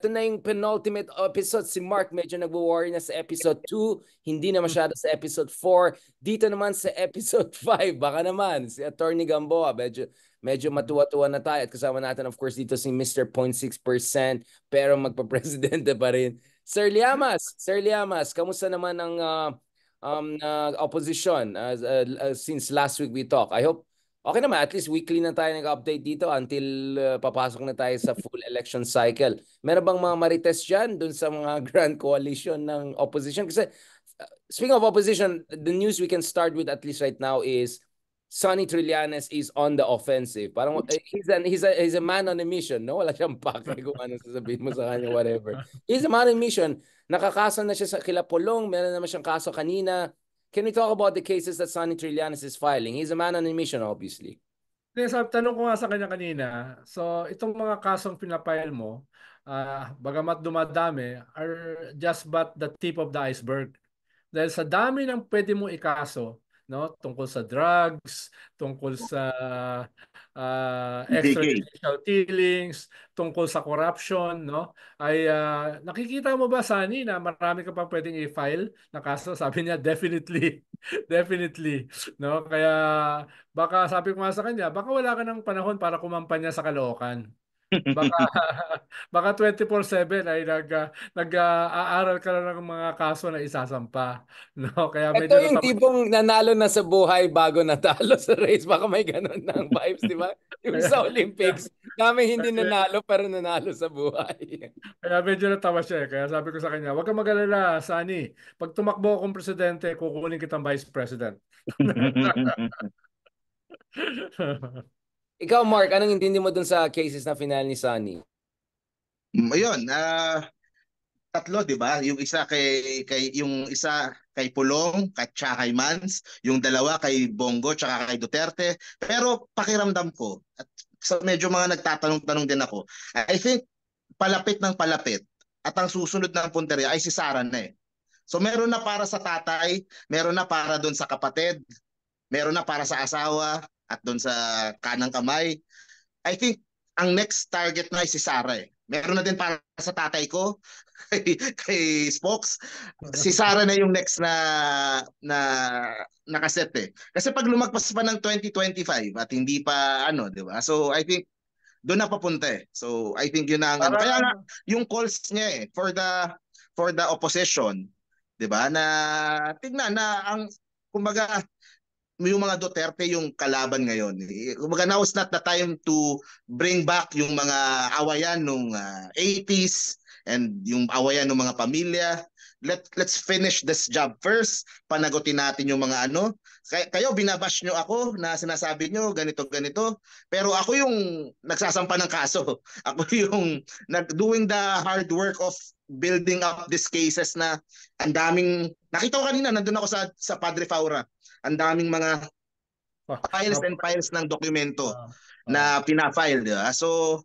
Ito na yung penultimate episode. Si Mark medyo nagwo-worry na sa episode 2. Hindi na masyado sa episode 4. Dito naman sa episode 5. Baka naman, si Attorney Gamboa. Medyo matuwa-tuwa na tayo. At kasama natin, of course, dito si Mr. 0.6%. Pero magpa-presidente pa rin. Sir Liamas, kamusta naman ang opposition since last week we talked? I hope okay naman, at least weekly na tayo nag-update dito until papasok na tayo sa full election cycle. Meron bang mga marites dyan dun sa mga grand coalition ng opposition? Kasi speaking of opposition, the news we can start with at least right now is Sonny Trillanes is on the offensive. Parang he's a man on a mission, no? Wala siyang pake kung ano sasabihin mo sa kanya, whatever. He's a man on a mission. Nakakaso na siya sa Kilapolong, meron naman siyang kaso kanina. Can we talk about the cases that Sonny Trillanes is filing? He's a man on a mission, obviously. Tanong ko nga sa kanya kanina, so itong mga kasong pinapile mo, bagamat dumadami, are just but the tip of the iceberg. Dahil sa dami ng pwede mo ikaso, no, tungkol sa drugs, tungkol sa extrajudicial killings, tungkol sa corruption, no, ay nakikita mo ba, Sunny, na marami ka pa pwedeng i-file na kaso? Sabi niya, definitely. Definitely, no? Kaya baka sabi ko nga sa kanya, baka wala ka ng panahon para kumampanya sa Caloocan. Baka baka 24/7 ay nag-aaral ka lang ng mga kaso na isasampa, no? Kaya Ito medyo yung tipong nanalo na sa buhay bago natalo sa race. Baka may ganun ng vibes, di ba? Yung sa Olympics, kami hindi nanalo pero nanalo sa buhay. Kaya medyo natawa siya. Kaya sabi ko sa kanya, huwag kang mag-alala, Sunny. Pag tumakbo akong presidente, kukunin kitang vice president. Ikaw, Mark, anong intindi mo dun sa cases na final ni Sonny? Ayun, tatlo, 'di ba? Yung isa kay Pulong, at saka kay Mans, yung dalawa kay Bongo tsaka kay Duterte. Pero pakiramdam ko at sa medyo mga nagtatanong-tanong din ako, I think palapit ng palapit at ang susunod ng punteriya ay si Sara na eh. So meron na para sa tatay, meron na para doon sa kapatid, meron na para sa asawa at doon sa kanang kamay. I think ang next target na ay si Sara eh. Meron na din para sa tatay ko, kay Spokes. Si Sara na yung next na nakaset eh. Kasi pag lumagpas pa ng 2025 at hindi pa ano, 'di ba? So I think doon na papunta eh. So I think yun ang kaya nga yung calls niya eh for the opposition, 'di ba? Na tignan na ang kumbaga yung mga Duterte yung kalaban ngayon. Kumbaga now is not the time to bring back yung mga awayan nung 80s and yung awayan ng mga pamilya. Let's finish this job first. Panagutin natin yung mga ano. Kayo binabash nyo ako na sinasabi nyo ganito ganito. Pero ako yung nagsasampa ng kaso. Ako yung doing the hard work of building up these cases na ang daming nakita ko kanina nandun ako sa Padre Faura. Ang daming mga files and files ng dokumento na pinafile, di ba? So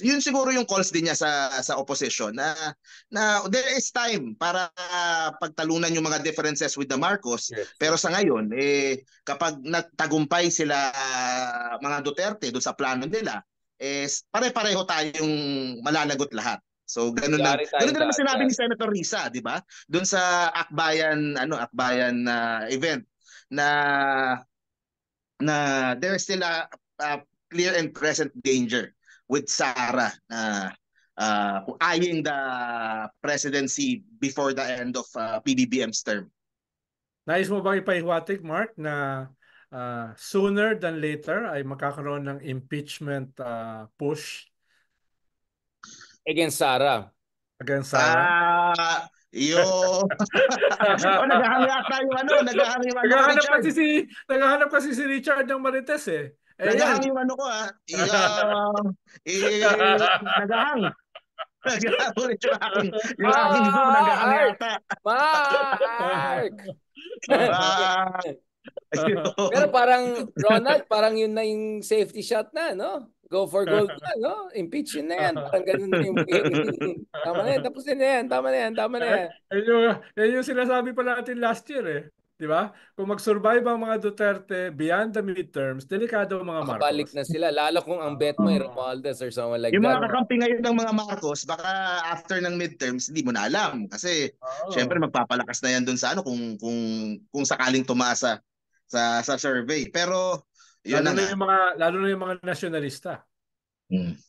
yun siguro yung calls din niya sa opposition na there is time para pagtalunan yung mga differences with the Marcos. Yes. Pero sa ngayon kapag nagtagumpay sila mga Duterte doon sa plano nila pare-pareho tayong malalagot lahat. So ganun lang. Ganun din naman sinabi ni Senator Risa, di ba? Doon sa Akbayan event na there is still a clear and present danger with Sara eyeing the presidency before the end of PBBM's term. Nais mo bang ipahiwatig, Mark, na sooner than later ay magkakaroon ng impeachment push against Sara? Against Sara? Naghahanap yata yung naghahanap kasi si Richard ng Marites eh. Nagahang yung ano ko nagahang. Nagahang ulit yung aking Zoom, nagahang yata. Mark! Pero parang, Ronald, parang yun na yung safety shot na, no? Go for gold na, no? Impeach yun na yan. Parang ganun na yung tama na yan, tapos na yan, tama na yan. Yan yung sinasabi pa natin last year eh. Di ba? Kung mag-survive ang mga Duterte beyond the midterms, delikado ang mga Makabalik Marcos. na sila. Lalo kung ang bet mo ay Oo. Romualdez or someone like Yung that. mga kakampi ngayon ng mga Marcos, baka after ng midterms, hindi mo na alam. Kasi, syempre, Oo. magpapalakas na yan dun sa ano kung sakaling tumasa sa survey. Pero, yun Lalo na na nga. yung mga nasyonalista. Hmm.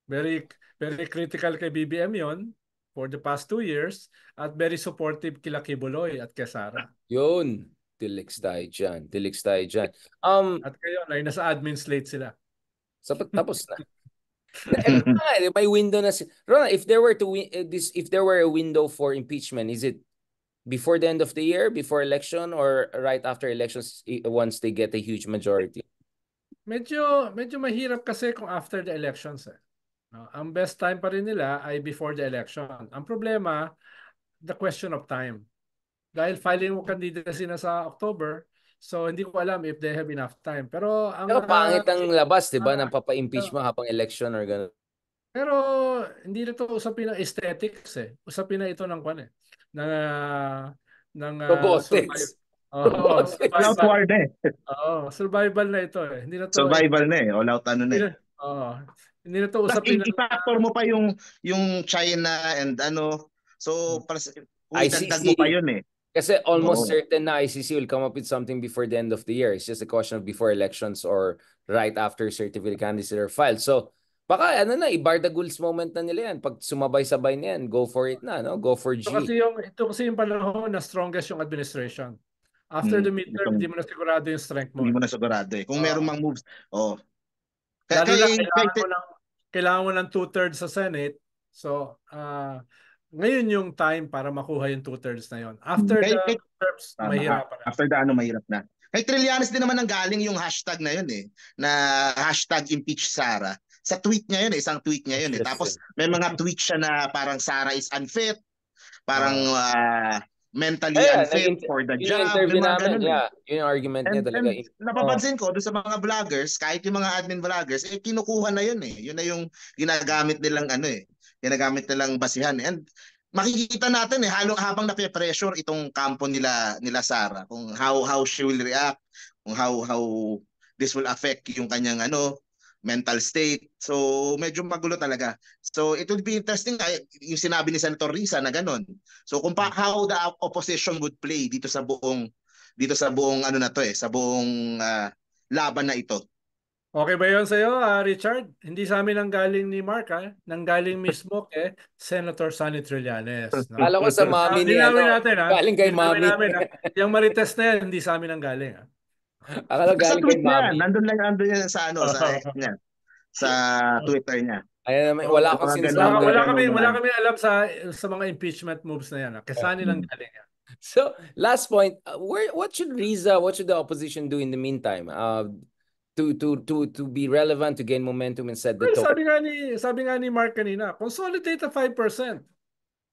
Very very critical kay BBM yon for the past 2 years at very supportive kila Kibuloy at kay Sara. Yun. Tilix tayo dyan. Tilix tayo dyan. At ngayon ay nasa admin slate sila. Tapos na. Ito na nga, may window na Ronald, if there were to win if there were a window for impeachment, is it before the end of the year, before election, or right after elections once they get a huge majority? Medyo mahirap kasi kung after the elections. No? Ang best time pa rin nila ay before the election. Ang problema, the question of time. Dahil filing mo candidacy na sa October, so hindi ko alam if they have enough time. Pero Pero pangit ang labas, di ba? Nang papa-impeach mo uh, habang election or gano'n. pero hindi na to usapin ng aesthetics Usapin na ito ng kwan ng survival. Robotics. Robotics. All out war na eh. Survival na ito Hindi na to Survival na eh. All out ano na eh. Hindi na to Plus, usapin ng i-factor mo pa yung China and ano. So, kung idagdag mo ICC. pa yun eh. Kasi almost certain na ICC will come up with something before the end of the year. It's just a question of before elections or right after certificate candidates are filed. So, baka i-bar the goods moment na nila yan. Pag sumabay-sabay na yan, go for it na, no? Go for G. Ito kasi yung panahon na strongest yung administration. After the midterm, hindi mo na sigurado yung strength mo. Hindi mo na sigurado eh. Kung meron mang moves, Lalo na kailangan mo ng 2/3 sa Senate. So, ngayon yung time para makuha yung 2/3 na yon. After the terms, mahirap na. After the mahirap na. Kay Trillanes din naman ang galing yung hashtag na yun eh. Na hashtag impeach Sara. Sa tweet niya yun eh. Isang tweet niya yun eh. Tapos may mga tweet siya na parang Sara is unfit. Parang mentally unfit for the job. Yung interview namin, yun yung argument niya talaga. And napapansin ko doon sa mga vloggers, kahit yung mga admin vloggers, kinukuha na yun eh. Yun na yung ginagamit nilang ginagamit nilang basihan. And makikita natin habang nape-pressure itong kampo nila Sara, kung how she will react, kung how this will affect yung kanyang mental state. So medyo magulo talaga. So it would be interesting yung sinabi ni Senator Risa na ganun. So how the opposition would play dito sa buong sa buong laban na ito. Okay ba yun sa'yo, Richard? Hindi sa amin nanggaling ni Mark, nanggaling mismo kay Senator Sonny Trillanes. No? Kala ko sa mami ni natin, galing kay mami. Yung marites na yan, hindi sa amin nanggaling. Akala galing kay mami. Nandun yan sa sa Twitter niya. Ayan naman, wala akong sinasabi. Wala kami alam sa mga impeachment moves na yan. Kasi nilang galing yan. So, last point, what should the opposition do in the meantime? To be relevant, to gain momentum and set the tone. Sabi nga ni Mark kanina, consolidate the 5%.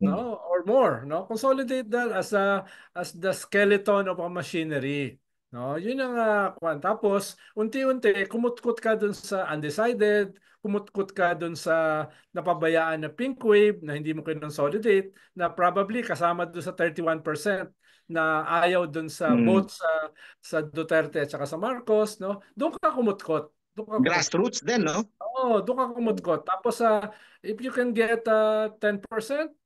No, or more, no? Consolidate that as the skeleton of a machinery. No, yun ang tapos unti-unti kumutkot ka dun sa undecided, kumutkot ka dun sa napabayaan na pink wave na hindi mo kinonsolidate, na probably kasama dun sa 31% na ayaw dun sa vote sa Duterte at saka sa Marcos, no? Doon ka kumutkot. Grassroots din, no? Doon ka kumutkot. Tapos if you can get 10%,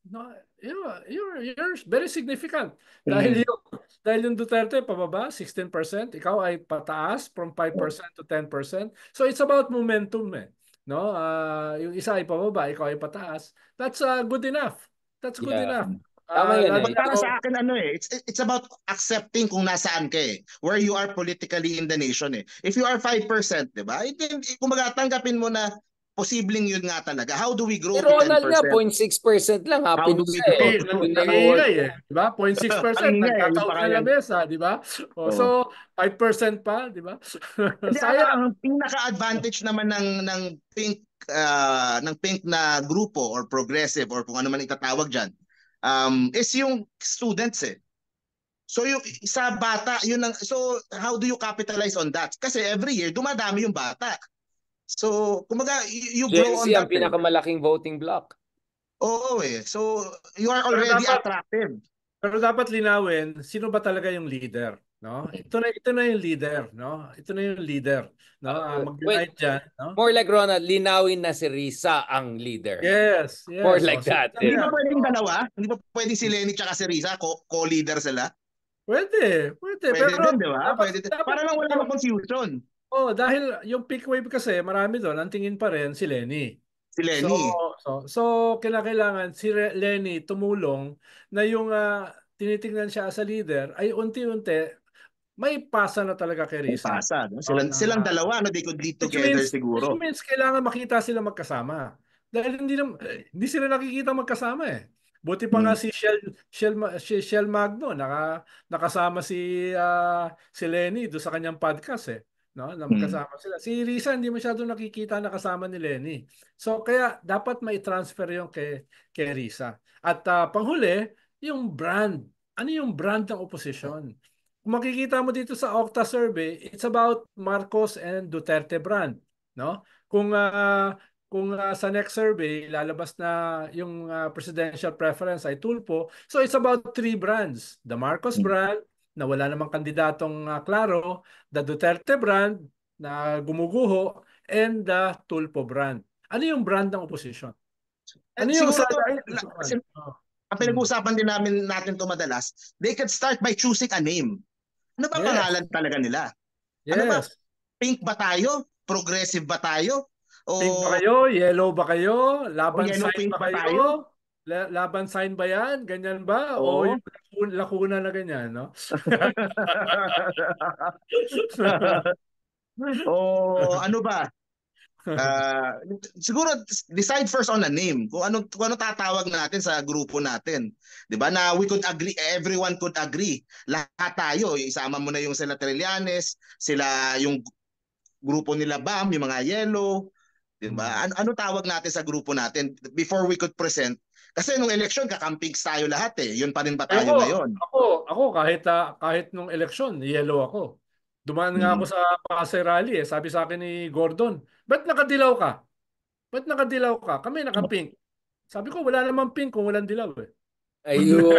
no, you're very significant. Dahil yung Duterte pababa 16%, ikaw ay pataas from 5% to 10%. So it's about momentum no? Yung isa ay pababa, ikaw ay pataas. That's good enough. That's good enough. Tama yun Para sa akin it's about accepting kung nasaan ka where you are politically in the nation If you are 5%, 'di ba? Kumbaga tanggapin mo na posibleng yun nga talaga. How do we grow to 10%? Ronald nga 0.6% lang, happy na siya di ba? 0.6% nagkataon na lamesa, di ba? So 5% pa, di ba? Ang pinaka-advantage naman ng pink na grupo or progressive or kung ano man itatawag diyan. Is yung students So yung sa bata, so how do you capitalize on that? Kasi every year dumadami yung bata. So kumaga you grow on that. Ang pinakamalaking voting block. Oo So you are already attractive. Pero dapat linawin, sino ba talaga yung leader, no? Ito na yung leader, no? Ito na yung leader, no? Wait, Mag-unite diyan, no? more like Ronald, linawin na si Risa ang leader. Yes, More yes. like that. Hindi ba Yan. pwedeng dalawa? Hindi ba pwedeng si Lenny tsaka si Risa, co-leader sila? Pwede. Pwede Pero din, di ba? Pwede din. dapat Para lang wala ng confusion. dahil yung peak wave kasi marami doon, ang tingin pa rin si Lenny. Si Lenny. So kailangan si Lenny tumulong na yung tinitingnan siya as a leader ay unti-unti may pasa na talaga kay May Risa. pasa. No? Silang dalawa, no? They could lead together siguro. Which means kailangan makita sila magkasama. Dahil hindi sila nakikita magkasama eh. Buti pa nga si Shell Magno nakasama si Lenny do sa kanyang podcast eh. No, na magkasama sila. Si Risa hindi masyado nakikita nakasama ni Lenny. So kaya dapat mai-transfer yung kay Risa. At panghuli, yung brand. Ano yung brand ng opposition? Kung makikita mo dito sa Okta survey, it's about Marcos and Duterte brand, no? Kung sa next survey lalabas na yung presidential preference ay Tulfo, so it's about 3 brands. The Marcos brand na wala namang kandidatong klaro, the Duterte brand na gumuguho, and the Tulfo brand. Ano yung brand ng opposition? Ano yung Siguro, ang pinag-uusapan din natin to madalas, they could start by choosing a name. Ano ba pangalan talaga nila? Yes. Ano ba? Pink ba tayo? Progressive ba tayo? O pink ba kayo? Yellow ba kayo? Laban yellow, sign pink ba ba kayo? tayo? Laban sign ba yan? Ganyan ba? O Oo. yung lakuna na ganyan, no? O ano ba? Siguro decide first on a name. Kung ano tatawag natin sa grupo natin. 'Di ba? Na we could agree, everyone could agree. Lahat tayo, isama mo na yung sila Trillanes, sila yung grupo nila Bam, yung mga Yellow, 'di ba? Ano tawag natin sa grupo natin before we could present? Kasi nung election kakampigs tayo lahat eh. Yun pa rin ba tayo ngayon? Ako kahit nung election, yellow ako. Dumaan nga ako sa Pasay Rally eh. Sabi sa akin ni Gordon, "Ba't nakadilaw ka? Ba't nakadilaw ka? Kami naka-pink." Sabi ko, wala namang pink kung walang dilaw eh. Ayun.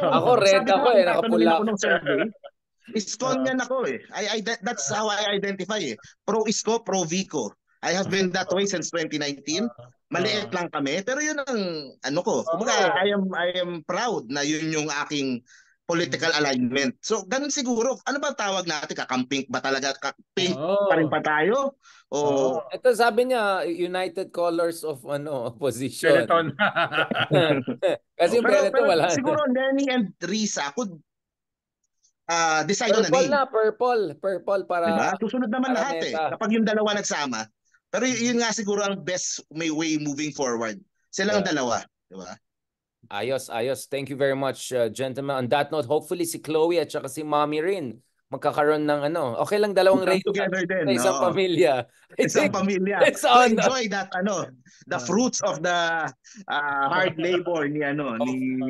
Ako red ako eh, nakapula ako ng survey. Iskonyan ako eh. That's how I identify eh. Pro Isko, pro Vico. I have been that way since 2019. Maliit lang kami, pero yun ang ano ko. Kumbaga, I am proud na yun yung aking political alignment. So, ganun siguro. Ano ba tawag natin? Kakampink ba talaga? Pink pa rin pa tayo? O ito sabi niya, United Colors of opposition. Skeleton. Kasi yung Peloton wala. Siguro Lenny and Risa could decide on a name. Purple para diba? Susunod naman para lahat meta. eh. Kapag yung dalawa nagsama. Pero yun nga siguro ang best may way moving forward. Silang dalawa. Diba? Ayos. Thank you very much, gentlemen. On that note, hopefully si Chloe at saka si Mommy rin magkakaroon ng okay lang dalawang race together din, sa isang pamilya. Isang pamilya. It's to on enjoy that the fruits of the hard labor ni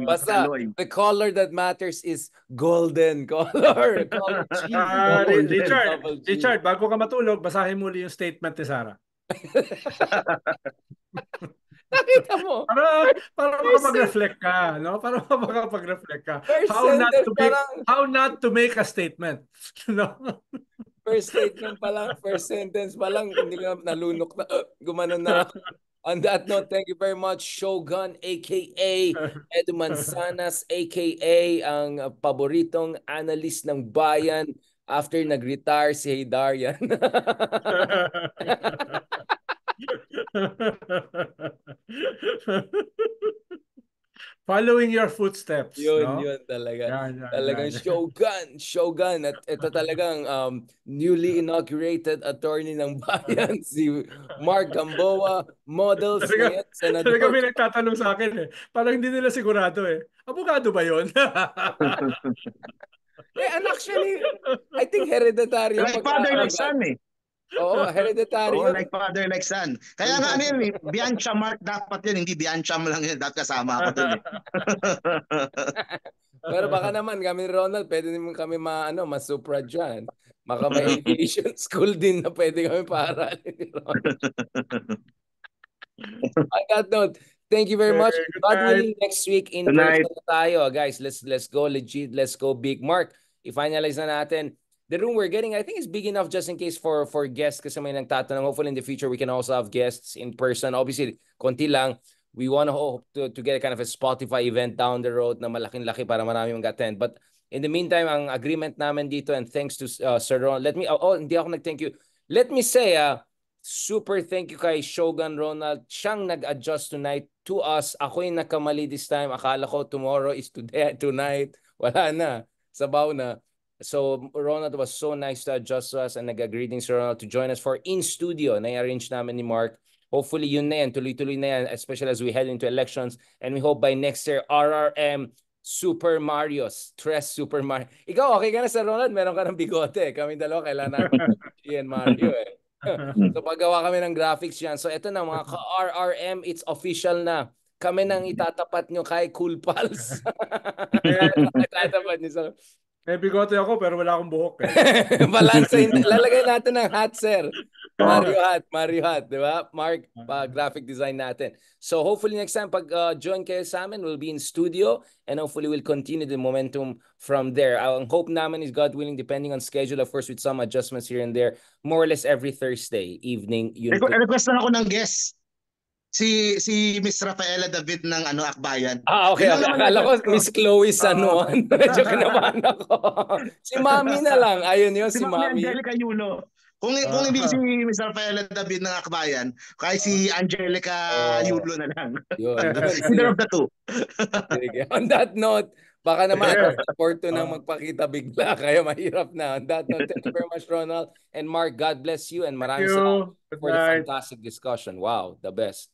basta Kaloy. the color that matters is golden color. Richard, bago ka matulog, basahin muli yung statement ni Sarah. Nakita mo? Para makapag-reflect ka, no? Para makapag-reflect ka. How not to make a statement, no? First sentence pa lang, hindi ka nalunok na, gumanon na ako. On that note, thank you very much, Shogun, aka Edu Manzanas, aka ang paboritong analyst ng bayan after nag-retire si Haydarian. Following your footsteps. Yun talaga. Talagang Shogun. At ito talagang newly inaugurated attorney ng bayan, si Mark Gamboa, models ngayon, senador. Talaga may nagtatanong sa akin eh. Parang hindi nila sigurado eh. Abogado ba yun? And actually, I think hereditary. Like father, like son eh. Oo, hereditary. Like father, like son. Kaya nga yun eh, Bianca Mark dapat yun, hindi Biancham lang yun. Dapat kasama ako dun eh. Pero baka naman kami ni Ronald, pwede naman kami masupra dyan. Baka may aviation school din na pwede kami paaralin ni Ronald. On that note, Thank you very much. Okay, good God night. willing, next week in Good night. person na tayo. Guys, let's go legit. Let's go big. Mark, i-finalize na natin. The room we're getting, I think, is big enough just in case for guests kasi may nagtatanong. Hopefully in the future, we can also have guests in person. Obviously, konti lang. We want to hope to get kind of a Spotify event down the road na malaking-laki para marami mag-attend. But in the meantime, ang agreement namin dito, and thanks to Sir Ron, hindi ako nag-thank you. Let me say, super thank you kay Shogun Ronald. Siyang nag-adjust tonight to us. Ako yung nakamali this time. Akala ko tomorrow is today, tonight. Wala na. Sabaw na. So Ronald was so nice to adjust to us and nag-agree din si Ronald to join us for in-studio na i-arrange namin ni Mark. Hopefully yun na yan, tuloy-tuloy na yan, especially as we head into elections. And we hope by next year, RRM Super Mario, Stress Super Mario. Ikaw, okay ka na sa Ronald? Meron ka ng bigote. Kami dalawa, kailangan natin Mario eh. So paggawa kami ng graphics yan. So ito na mga ka-RRM, it's official na. Kami nang itatapat nyo kay Cool Pals. Itatapat nyo sa... May bigote ako pero wala akong buhok eh. Balansa, lalagay natin ng hat, sir. Mario hat, di ba? Mark, graphic design natin. So hopefully next time pag join kayo sa amin, we'll be in studio and hopefully we'll continue the momentum from there. Ang hope namin is God willing, depending on schedule, of course, with some adjustments here and there, more or less every Thursday evening. Request lang ako ng guest. Si Miss Rafaela David ng Akbayan. Okay. Akala ko Miss Chloe San Juan. Medyo kinabahan ako. Si Mami na lang. Ayun yun, si Mami. Angelica Yulo. Kung hindi si Miss Rafaela David ng Akbayan, kaya si Angelica Yulo na lang. Yun. Either of the two. On that note, baka naman support to nang magpakita bigla. Kaya mahirap na. On that note, thank you very much, Ronald. And Mark, God bless you. And maraming salamat for the fantastic discussion. Wow, the best.